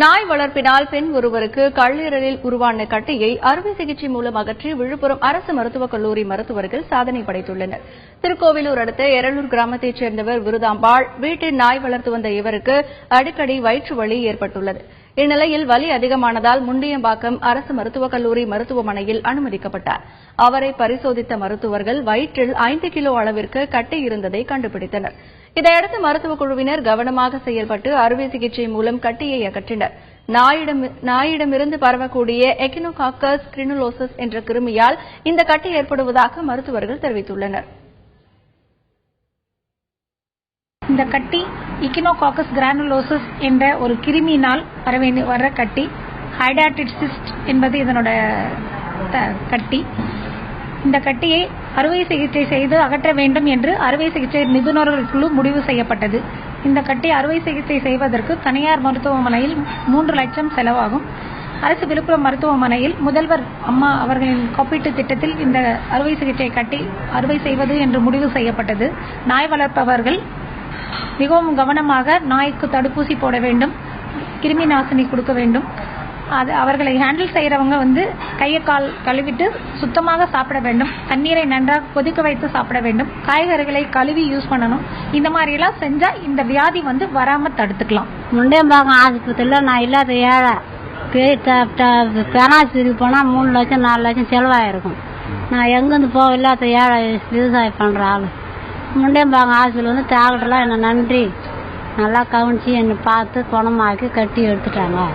நாய் வளர்ப்பினால் பெண் ஒருவருக்கு கல்லீரலில் உருவான கட்டியை அறுவை சிகிச்சை மூலம் அகற்றி விழுப்புரம் அரசு மருத்துவக் கல்லூரி மருத்துவர்கள் சாதனை படைத்துள்ளனர். திருக்கோவிலூர் அடுத்த எரலூர் கிராமத்தைச் சேர்ந்தவர் விருதாம்பாள். வீட்டில் நாய் வளர்த்து வந்த இவருக்கு அடிக்கடி வயிற்று வலி ஏற்பட்டுள்ளது. இந்நிலையில் வலி அதிகமானதால் முண்டியம்பாக்கம் அரசு மருத்துவக் கல்லூரி மருத்துவமனையில் அனுமதிக்கப்பட்டார். அவரை பரிசோதித்த மருத்துவர்கள் வயிற்றில் 5 கிலோ அளவிற்கு கட்டி இருந்ததை கண்டுபிடித்தனர். இதையடுத்து மருத்துவக் குழுவினர் கவனமாக செயல்பட்டு அறுவை சிகிச்சை மூலம் கட்டியை அகற்றினர். நாயிடமிருந்து பரவக்கூடிய எக்கினோகாக்கஸ் கிரினுலோசஸ் என்ற கிருமியால் இந்த கட்டி ஏற்படுவதாக மருத்துவர்கள் தெரிவித்துள்ளனர். இந்த கட்டி எக்கினோகாக்கஸ் கிரானுலோசஸ் என்ற ஒரு கிருமியினால் வர கட்டி. ஹைடாட்டிட் சிஸ்ட் என்பது இதனோட கட்டி. இந்த கட்டியை அறுவை சிகிச்சை செய்து அகற்ற வேண்டும் என்று அறுவை சிகிச்சை நிபுணர்கள் குழு முடிவு செய்யப்பட்டது. இந்த கட்டி அறுவை சிகிச்சை செய்வதற்கு தனியார் மருத்துவமனையில் 3 லட்சம் செலவாகும். அரசு விழுப்புரம் மருத்துவமனையில் முதல்வர் அம்மா அவர்களின் காப்பீட்டு திட்டத்தில் இந்த அறுவை சிகிச்சை கட்டி அறுவை செய்வது என்று முடிவு செய்யப்பட்டது. நாய் வளர்ப்பவர்கள் மிகவும் கவனமாக நாய்க்கு தடுப்பூசி போட வேண்டும், கிருமி நாசினி கொடுக்க வேண்டும். அவர்களை ஹேண்டில் செய்யறவங்க கையை கால் கழுவிட்டு சுத்தமாக சாப்பிட வேண்டும். தண்ணீரை நன்றாக கொதிக்க வைத்து சாப்பிட வேண்டும். காய்கறிகளை கழுவி யூஸ் பண்ணணும். இந்த மாதிரி எல்லாம் செஞ்சா இந்த வியாதி வராம தடுத்துக்கலாம். முண்டியம்பாக்கம் ஆஸ்பத்திரியில் நான் இல்லாத ஏழை பெனாசிரி போனா 3 லட்சம் 4 லட்சம் செலவாயிருக்கும். நான் எங்கிருந்து போக இல்லாத ஏழை விவசாயம் பண்ற ஆளு. முண்டியம்பாக்கம் ஆஸ்பத்திரியில் டாக்டர்லாம் என்ன நன்றி நல்லா கவனிச்சு என்னை பார்த்து குணமாக்கி கட்டி எடுத்துட்டாங்க.